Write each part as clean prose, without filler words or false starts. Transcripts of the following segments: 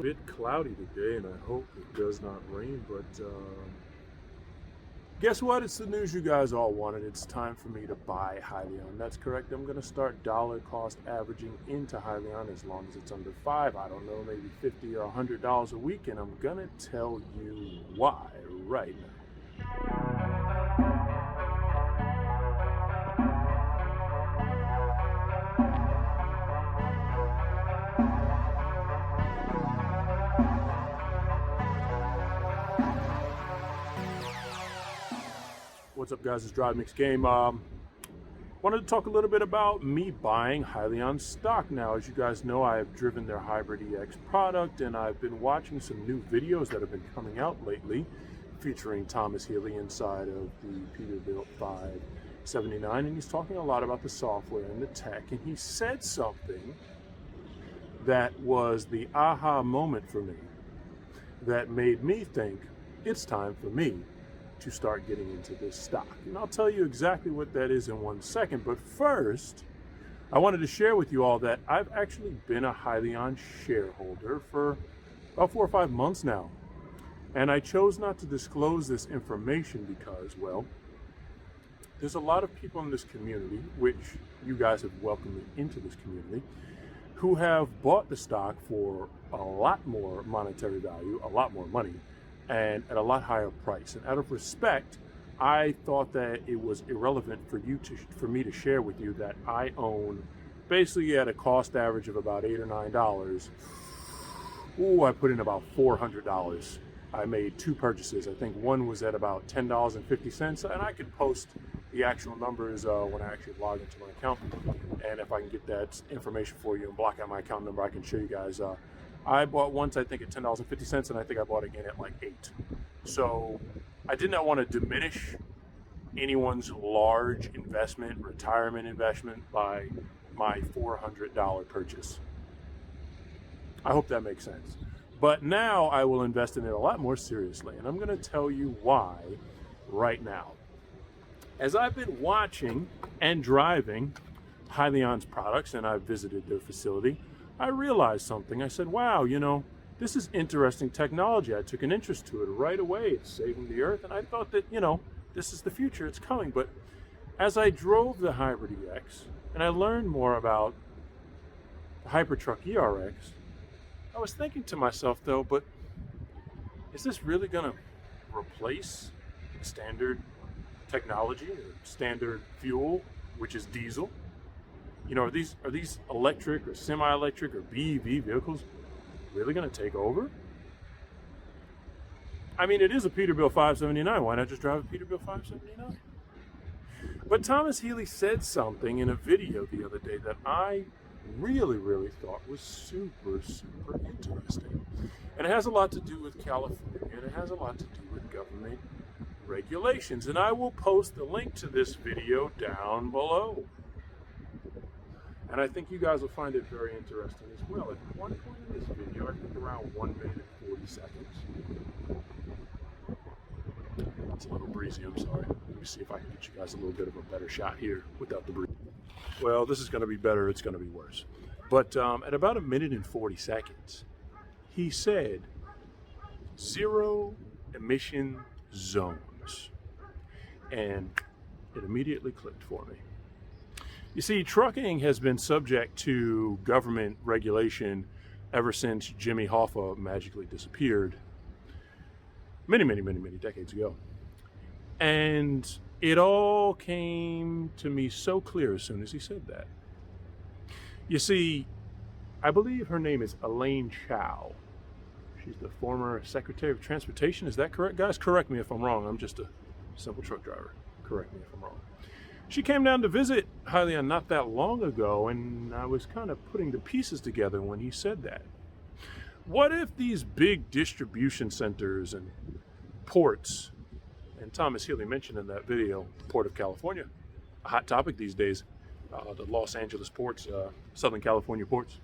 bit cloudy today, and I hope it does not rain, but guess what? It's the news you guys all wanted. It's time for me to buy Hyliion. That's correct. I'm going to start dollar cost averaging into Hyliion as long as it's under 5. I don't know, maybe $50 or $100 a week, and I'm going to tell you why right now. What's up, guys? It's Drive Mix Game. Wanted to talk a little bit about me buying Hyliion stock now. As you guys know, I have driven their Hybrid EX product, and I've been watching some new videos that have been coming out lately featuring Thomas Healy inside of the Peterbilt 579, and he's talking a lot about the software and the tech, and he said something that was the aha moment for me that made me think it's time for me to start getting into this stock. And I'll tell you exactly what that is in 1 second. But first, I wanted to share with you all that I've actually been a Hyliion shareholder for about 4 or 5 months now. And I chose not to disclose this information because, well, there's a lot of people in this community, which you guys have welcomed me into this community, who have bought the stock for a lot more monetary value, a lot more money, and at a lot higher price. And out of respect, I thought that it was irrelevant for me to share with you that I own, basically at a cost average of about $8 or $9. Ooh, I put in about $400. I made 2 purchases. I think one was at about $10.50, and I could post the actual numbers when I actually log into my account. And if I can get that information for you and block out my account number, I can show you guys. I bought once, I think, at $10.50, and I think I bought again at like $8. So I did not want to diminish anyone's large investment, retirement investment, by my $400 purchase. I hope that makes sense. But now I will invest in it a lot more seriously, and I'm going to tell you why right now. As I've been watching and driving Hyliion's products, and I've visited their facility, I realized something. I said, wow, you know, this is interesting technology. I took an interest to it right away. It's saving the earth. And I thought that, you know, this is the future. It's coming. But as I drove the Hybrid EX and I learned more about the Hypertruck ERX, I was thinking to myself, though, but is this really going to replace standard technology or standard fuel, which is diesel? You know, are these electric or semi-electric or BEV vehicles really going to take over? I mean, it is a Peterbilt 579. Why not just drive a Peterbilt 579? But Thomas Healy said something in a video the other day that I really thought was super interesting. And it has a lot to do with California, and it has a lot to do with government regulations. And I will post the link to this video down below. And I think you guys will find it very interesting as well. At one point in this video, I think around 1 minute and 40 seconds. It's a little breezy, I'm sorry. Let me see if I can get you guys a little bit of a better shot here without the breeze. Well, this is going to be better, it's going to be worse. But at about 1 minute and 40 seconds, he said, 0 emission zones. And it immediately clicked for me. You see, trucking has been subject to government regulation ever since Jimmy Hoffa magically disappeared many decades ago. And it all came to me so clear as soon as he said that. You see, I believe her name is Elaine Chao. She's the former Secretary of Transportation. Is that correct, guys? Correct me if I'm wrong. I'm just a simple truck driver. Correct me if I'm wrong. She came down to visit Hyliion not that long ago, and I was kind of putting the pieces together when he said that. What if these big distribution centers and ports, and Thomas Healy mentioned in that video, the Port of California, a hot topic these days, the Los Angeles ports, Southern California ports.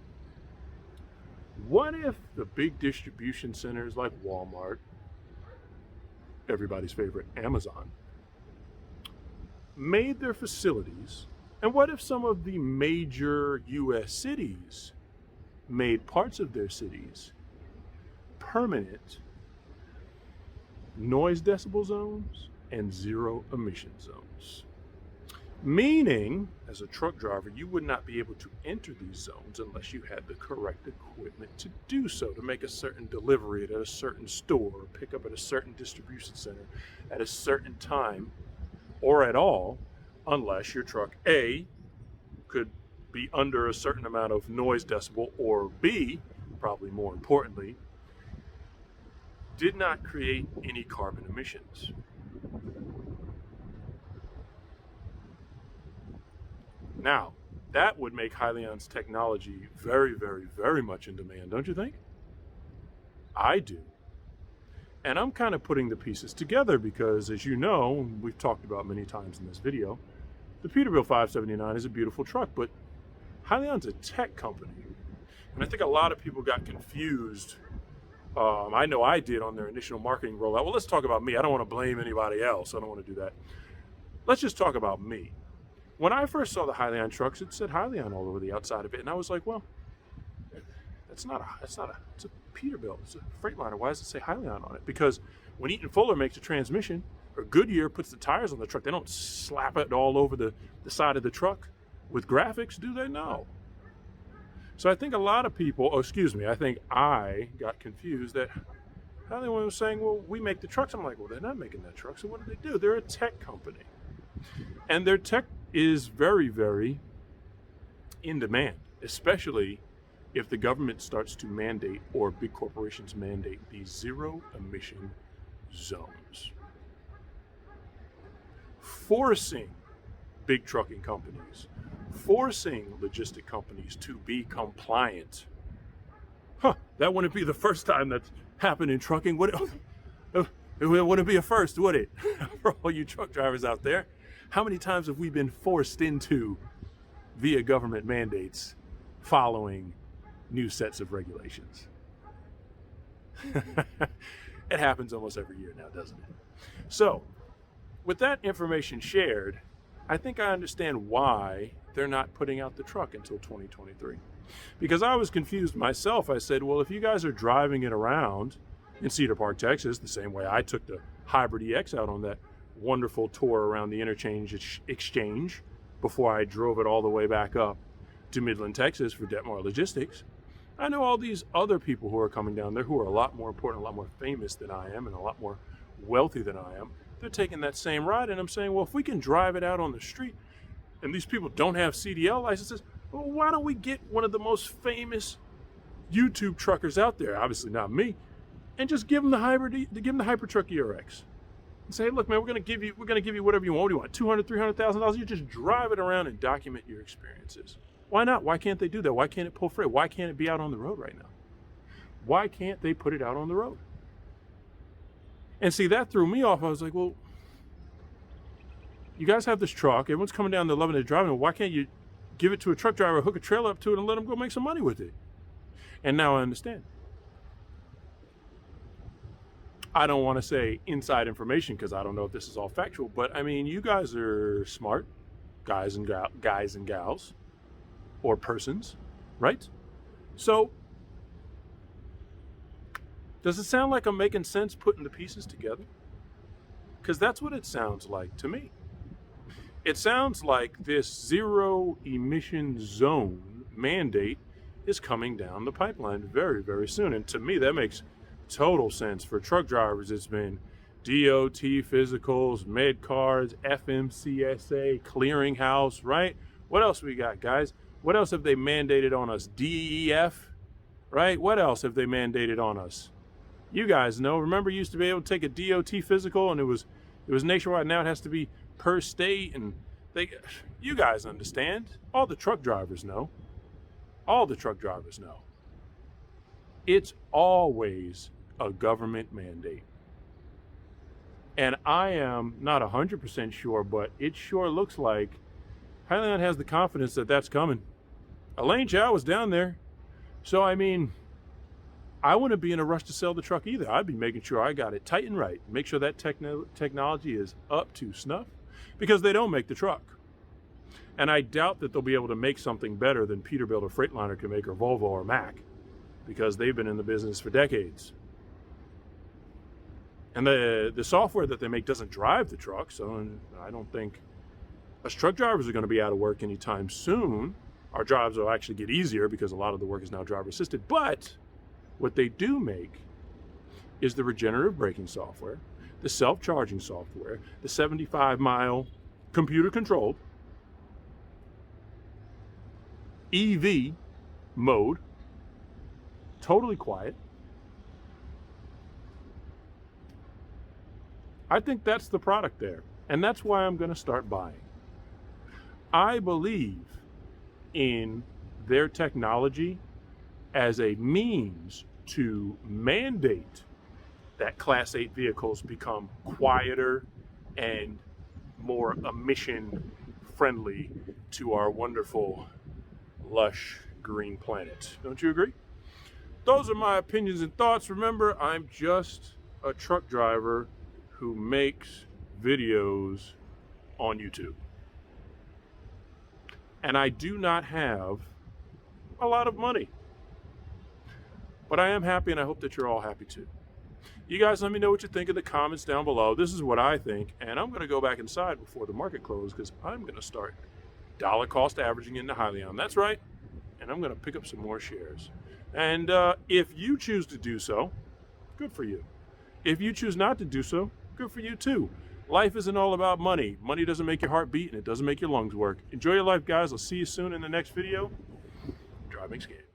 What if the big distribution centers like Walmart, everybody's favorite Amazon, made their facilities, and what if some of the major U.S. cities made parts of their cities permanent noise decibel zones and zero emission zones. Meaning, as a truck driver, you would not be able to enter these zones unless you had the correct equipment to do so, to make a certain delivery at a certain store, or pick up at a certain distribution center at a certain time, or at all, unless your truck A could be under a certain amount of noise decibel, or B, probably more importantly, did not create any carbon emissions. Now, that would make Hyliion's technology very, very, very much in demand, don't you think? I do. And I'm kind of putting the pieces together because, as you know, we've talked about many times in this video, the Peterbilt 579 is a beautiful truck, but Hyliion's a tech company. And I think a lot of people got confused. I know I did on their initial marketing rollout. Well, let's talk about me. I don't want to blame anybody else. I don't want to do that. Let's just talk about me. When I first saw the Hyliion trucks, it said Hyliion all over the outside of it, and I was like, well, it's a Peterbilt, it's a Freightliner. Why does it say Hyliion on it? Because when Eaton Fuller makes a transmission, or Goodyear puts the tires on the truck, they don't slap it all over the side of the truck with graphics, do they? No. So I think a lot of people, I think I got confused that Hyliion was saying, well, we make the trucks. I'm like, well, they're not making that truck, so what do they do? They're a tech company. And their tech is very, very in demand, especially if the government starts to mandate, or big corporations mandate, these zero emission zones. Forcing big trucking companies, forcing logistic companies to be compliant. That wouldn't be the first time that's happened in trucking, would it? It wouldn't be a first, would it? For all you truck drivers out there. How many times have we been forced into, via government mandates, following new sets of regulations? It happens almost every year now, doesn't it? So, with that information shared, I think I understand why they're not putting out the truck until 2023. Because I was confused myself. I said, well, if you guys are driving it around in Cedar Park, Texas, the same way I took the Hybrid EX out on that wonderful tour around the interchange exchange before I drove it all the way back up to Midland, Texas for Detmar Logistics. I know all these other people who are coming down there who are a lot more important, a lot more famous than I am, and a lot more wealthy than I am. They're taking that same ride, and I'm saying, well, if we can drive it out on the street and these people don't have CDL licenses, well, why don't we get one of the most famous YouTube truckers out there, obviously not me, and just give them the Hypertruck ERX. And say, look, man, we're gonna give you whatever you want. What do you want? $200,000, $300,000? You just drive it around and document your experiences. Why not? Why can't they do that? Why can't it pull freight? Why can't it be out on the road right now? Why can't they put it out on the road? And see, that threw me off. I was like, well, you guys have this truck. Everyone's coming down there loving it, driving it. Why can't you give it to a truck driver, hook a trailer up to it, and let them go make some money with it? And now I understand. I don't want to say inside information because I don't know if this is all factual, but I mean, you guys are smart guys and gals, or persons, right? So, does it sound like I'm making sense putting the pieces together? Because that's what it sounds like to me. It sounds like this zero emission zone mandate is coming down the pipeline very, very soon. And to me, that makes total sense. For truck drivers, it's been DOT physicals, med cards, FMCSA, clearinghouse, right? What else we got, guys? What else have they mandated on us? DEF, right? What else have they mandated on us? You guys know. Remember, you used to be able to take a DOT physical, and it was nationwide. Now it has to be per state, and you guys understand. All the truck drivers know. All the truck drivers know. It's always a government mandate. And I am not 100% sure, but it sure looks like Hyliion has the confidence that that's coming. Elaine Chow was down there. So, I mean, I wouldn't be in a rush to sell the truck either. I'd be making sure I got it tight and right. Make sure that technology is up to snuff, because they don't make the truck. And I doubt that they'll be able to make something better than Peterbilt or Freightliner can make, or Volvo or Mack, because they've been in the business for decades. And the software that they make doesn't drive the truck, so I don't think us truck drivers are going to be out of work anytime soon. Our jobs will actually get easier because a lot of the work is now driver assisted. But what they do make is the regenerative braking software, the self-charging software, the 75-mile computer controlled EV mode, totally quiet. I think that's the product there, and that's why I'm going to start buying. I believe in their technology as a means to mandate that Class 8 vehicles become quieter and more emission friendly to our wonderful, lush green planet. Don't you agree? Those are my opinions and thoughts. Remember, I'm just a truck driver who makes videos on YouTube. And I do not have a lot of money. But I am happy, and I hope that you're all happy too. You guys let me know what you think in the comments down below. This is what I think, and I'm going to go back inside before the market closes because I'm going to start dollar cost averaging into Hyliion. That's right. And I'm going to pick up some more shares. And if you choose to do so, good for you. If you choose not to do so, good for you too. Life isn't all about money. Money doesn't make your heart beat, and it doesn't make your lungs work. Enjoy your life, guys. I'll see you soon in the next video. Drive makes game.